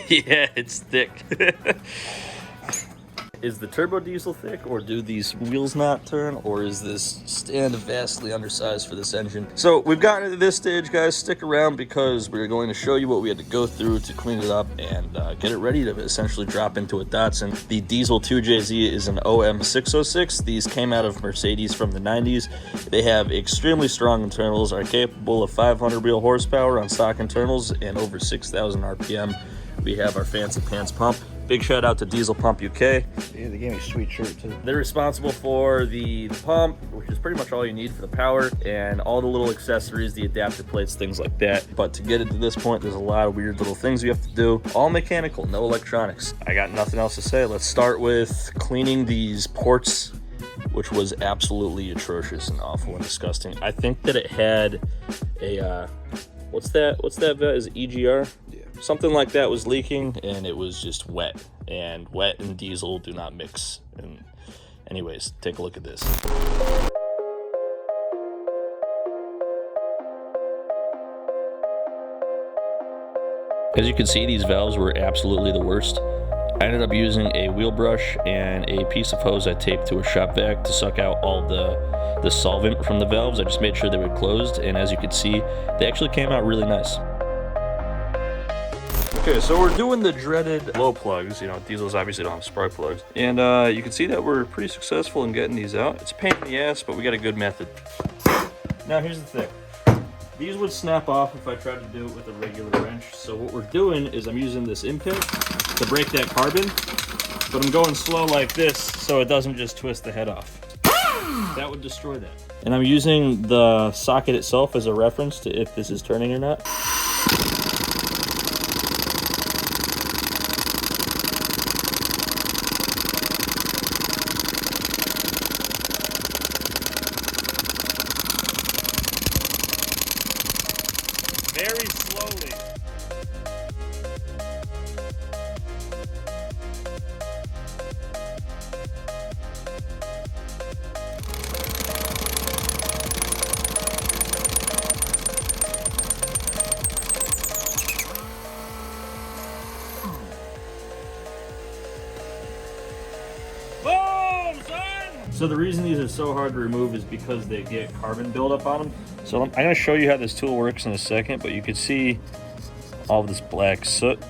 Yeah, it's thick. Is the turbo diesel thick, or do these wheels not turn, or is this stand vastly undersized for this engine? So we've gotten to this stage, guys. Stick around because we're going to show you what we had to go through to clean it up and get it ready to essentially drop into a Datsun. The diesel 2JZ is an OM606. These came out of Mercedes from the 90s. They have extremely strong internals, are capable of 500 wheel horsepower on stock internals and over 6,000 RPM. We have our fancy pants pump. Big shout out to Diesel Pump UK. Yeah, they gave me a sweet shirt too. They're responsible for the pump, which is pretty much all you need for the power, and all the little accessories, the adapter plates, things like that. But to get it to this point, there's a lot of weird little things you have to do. All mechanical, no electronics. I got nothing else to say. Let's start with cleaning these ports, which was absolutely atrocious and awful and disgusting. I think that it had a, what's that vet? Is it EGR? Something like that was leaking, and it was just wet, and wet and diesel do not mix. And anyways, take a look at this. As you can see, these valves were absolutely the worst. I ended up using a wheel brush and a piece of hose I taped to a shop vac to suck out all the solvent from the valves. I just made sure they were closed, and as you can see, they actually came out really nice. Okay, so we're doing the dreaded glow plugs. You know, diesels obviously don't have spark plugs. And you can see that we're pretty successful in getting these out. It's a pain in the ass, but we got a good method. Now here's the thing. These would snap off if I tried to do it with a regular wrench. So what we're doing is I'm using this impact to break that carbon, but I'm going slow like this so it doesn't just twist the head off. That would destroy that. And I'm using the socket itself as a reference to if this is turning or not. Very slowly. Boom, son! So the reason these are so hard to remove is because they get carbon buildup on them. So I'm going to show you how this tool works in a second, but you can see all of this black soot.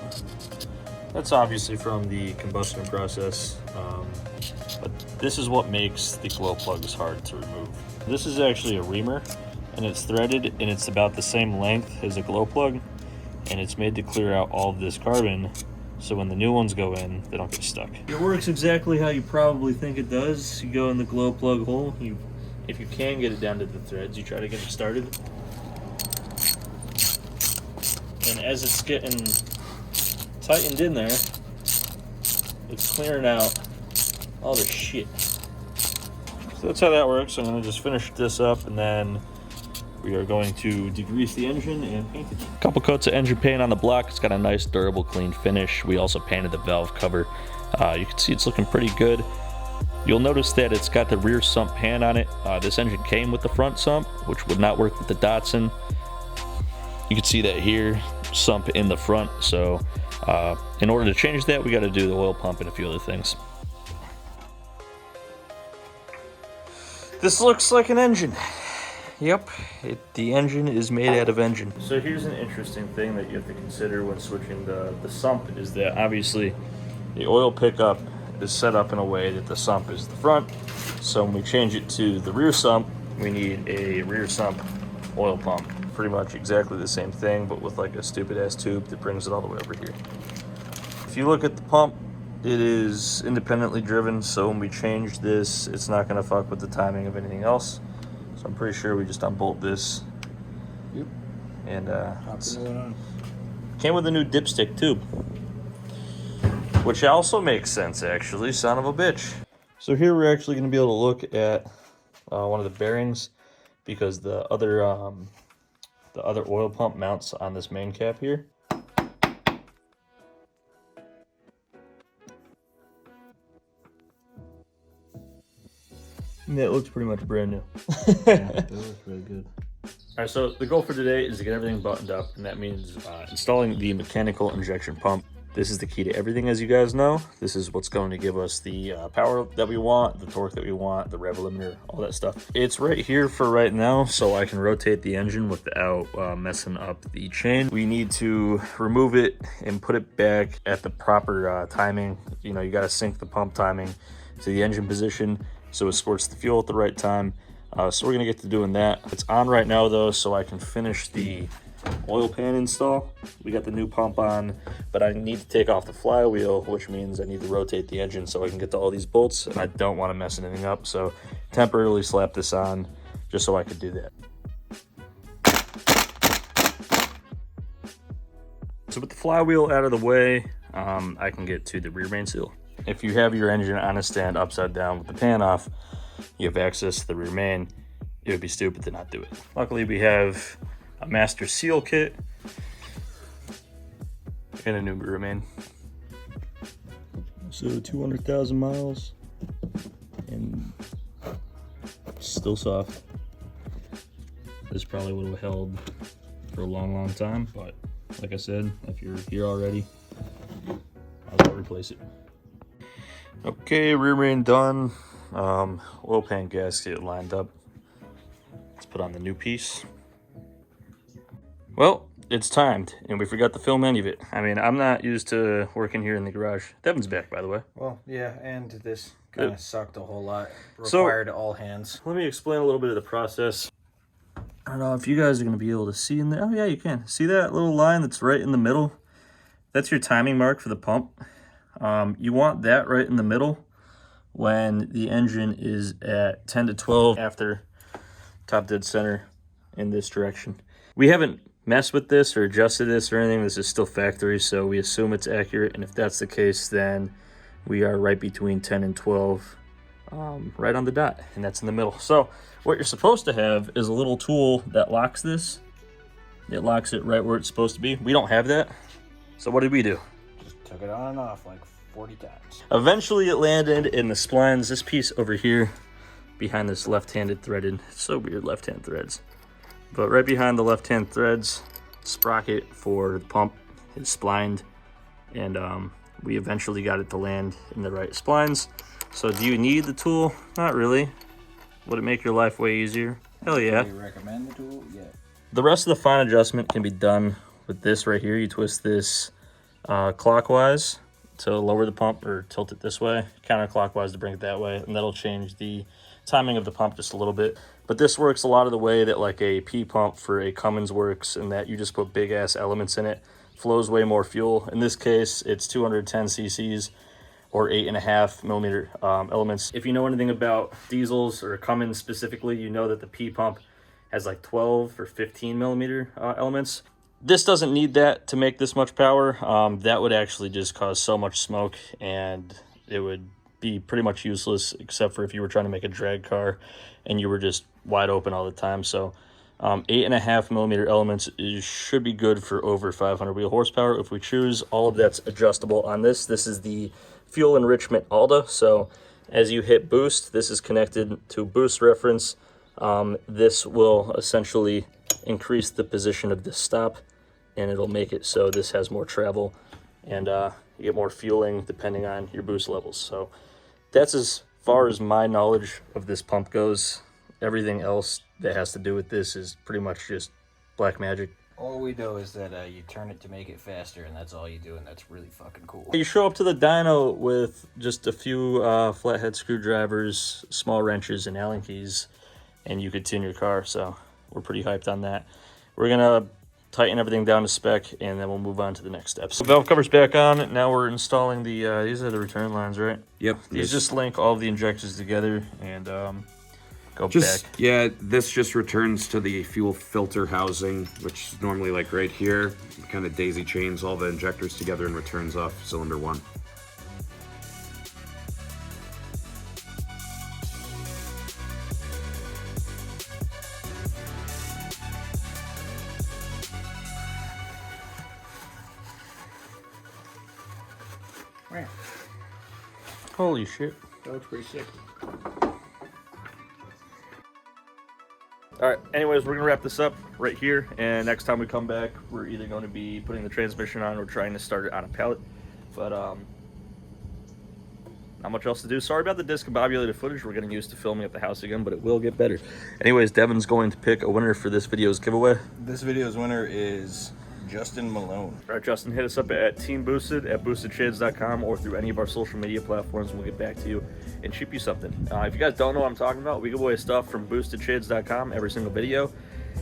That's obviously from the combustion process, but this is what makes the glow plugs hard to remove. This is actually a reamer, and it's threaded, and it's about the same length as a glow plug, and it's made to clear out all of this carbon, so when the new ones go in, they don't get stuck. It works exactly how you probably think it does. You go in the glow plug hole, if you can get it down to the threads, you try to get it started. And as it's getting tightened in there, it's clearing out all the shit. So that's how that works. I'm going to just finish this up, and then we are going to degrease the engine and paint it. A couple coats of engine paint on the block. It's got a nice, durable, clean finish. We also painted the valve cover. You can see it's looking pretty good. You'll notice that it's got the rear sump pan on it. This engine came with the front sump, which would not work with the Datsun. You can see that here, sump in the front. So in order to change that, we got to do the oil pump and a few other things. This looks like an engine. Yep, the engine is made out of engine. So here's an interesting thing that you have to consider when switching the sump is that obviously the oil pickup is set up in a way that the sump is the front. So when we change it to the rear sump, we need a rear sump oil pump. Pretty much exactly the same thing, but with like a stupid ass tube that brings it all the way over here. If you look at the pump, it is independently driven, so when we change this, it's not gonna fuck with the timing of anything else. So I'm pretty sure we just unbolt this. Yep. And came with a new dipstick tube, which also makes sense actually, son of a bitch. So here we're actually gonna be able to look at one of the bearings, because the other oil pump mounts on this main cap here. And that looks pretty much brand new. Yeah, it looks really good. All right, so the goal for today is to get everything buttoned up, and that means installing the mechanical injection pump. This is the key to everything, as you guys know. This is what's going to give us the power that we want, the torque that we want, the rev limiter, all that stuff. It's right here for right now, so I can rotate the engine without messing up the chain. We need to remove it and put it back at the proper timing. You know, you got to sync the pump timing to the engine position so it squirts the fuel at the right time. So we're gonna get to doing that. It's on right now though, so I can finish the oil pan install. We got the new pump on, but I need to take off the flywheel, which means I need to rotate the engine so I can get to all these bolts, and I don't want to mess anything up, so temporarily slap this on just so I could do that. So with the flywheel out of the way, I can get to the rear main seal. If you have your engine on a stand upside down with the pan off, you have access to the rear main. It would be stupid to not do it. Luckily, we have a master seal kit and a new rear main. So 200,000 miles and still soft. This probably would have held for a long time, but like I said, if you're here already, I'll replace it. Okay, rear main done. Oil pan gasket lined up. Let's put on the new piece. Well, it's timed, and we forgot to film any of it. I mean, I'm not used to working here in the garage. Devin's back, by the way. Well, yeah, and this kind of sucked a whole lot. Required all hands. Let me explain a little bit of the process. I don't know if you guys are going to be able to see in there. Oh, yeah, you can. See that little line that's right in the middle? That's your timing mark for the pump. You want that right in the middle when the engine is at 10 to 12 after top dead center in this direction. We haven't messed with this or adjusted this or anything. This is still factory, so we assume it's accurate, and if that's the case, then we are right between 10 and 12, right on the dot, and that's in the middle. So what you're supposed to have is a little tool that locks this. It locks it right where it's supposed to be. We don't have that, so what did we do? Just took it on and off like 40 times. Eventually it landed in the splines, this piece over here behind this left-handed threaded. It's so weird, left-hand threads. But right behind the left-hand threads, sprocket for the pump is splined, and we eventually got it to land in the right splines. So do you need the tool? Not really. Would it make your life way easier? Hell yeah. Do you recommend the tool? Yeah. The rest of the fine adjustment can be done with this right here. You twist this clockwise to lower the pump, or tilt it this way, counterclockwise to bring it that way, and that'll change the timing of the pump just a little bit. But this works a lot of the way that like a P pump for a Cummins works, in that you just put big ass elements in it, flows way more fuel. In this case, it's 210 cc's or 8.5 millimeter elements. If you know anything about diesels or Cummins specifically, you know that the P pump has like 12 or 15 millimeter elements. This doesn't need that to make this much power. That would actually just cause so much smoke, and it would be pretty much useless, except for if you were trying to make a drag car and you were just wide open all the time. So 8.5 millimeter elements should be good for over 500 wheel horsepower if we choose. All of that's adjustable on this. This is the fuel enrichment ALDA. So as you hit boost, this is connected to boost reference. This will essentially increase the position of this stop, and it'll make it so this has more travel, and you get more fueling depending on your boost levels. So that's as far as my knowledge of this pump goes. Everything else that has to do with this is pretty much just black magic. All we know is that you turn it to make it faster, and that's all you do, and that's really fucking cool. You show up to the dyno with just a few flathead screwdrivers, small wrenches, and Allen keys, and you could tune your car. So we're pretty hyped on that. We're gonna tighten everything down to spec, and then we'll move on to the next steps. So valve cover's back on. Now we're installing the these are the return lines, right? Yep. These just link all of the injectors together and go Just back. yeah, this just returns to the fuel filter housing, which is normally like right here. Kind of daisy chains all the injectors together and returns off cylinder 1. Holy shit. That looks pretty sick. All right, anyways, we're gonna wrap this up right here, and next time we come back, we're either going to be putting the transmission on or trying to start it on a pallet. But not much else to do. Sorry about the discombobulated footage we're getting used to filming at the house again, but it will get better. Anyways, Devin's going to pick a winner for this video's giveaway. This video's winner is Justin Malone. All right, Justin, hit us up at Teamboosted at boostedshades.com or through any of our social media platforms, and we'll get back to you and ship you something. If you guys don't know what I'm talking about, we give away stuff from boostedshades.com every single video.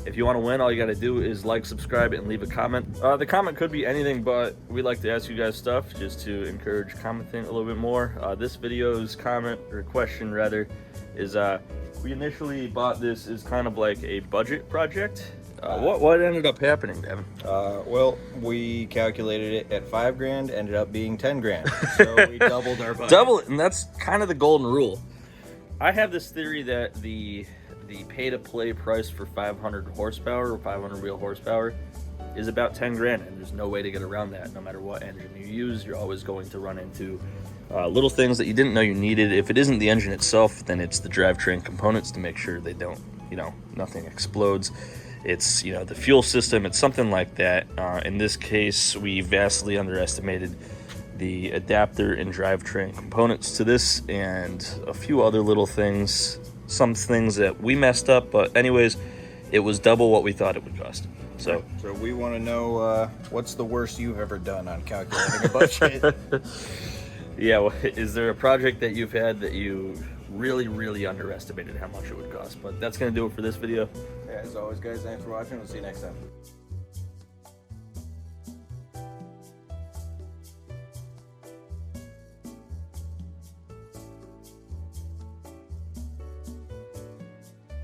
If you want to win, all you got to do is like, subscribe, and leave a comment. The comment could be anything, but we like to ask you guys stuff just to encourage commenting a little bit more. This video's comment, or question rather, is we initially bought this as kind of like a budget project. What ended up happening, Devin? Well, we calculated it at $5,000, ended up being $10,000. So we doubled our budget. Double it, and that's kind of the golden rule. I have this theory that the pay-to-play price for 500 horsepower or 500 wheel horsepower is about $10,000, and there's no way to get around that. No matter what engine you use, you're always going to run into little things that you didn't know you needed. If it isn't the engine itself, then it's the drivetrain components to make sure they don't, nothing explodes. It's, the fuel system, it's something like that. In this case, we vastly underestimated the adapter and drivetrain components to this, and a few other little things, some things that we messed up, but anyways, it was double what we thought it would cost. So we want to know what's the worst you've ever done on calculating a budget. Yeah, well, is there a project that you've had that you really underestimated how much it would cost? But that's going to do it for this video. Yeah, as always, guys, thanks for watching. We'll see you next time.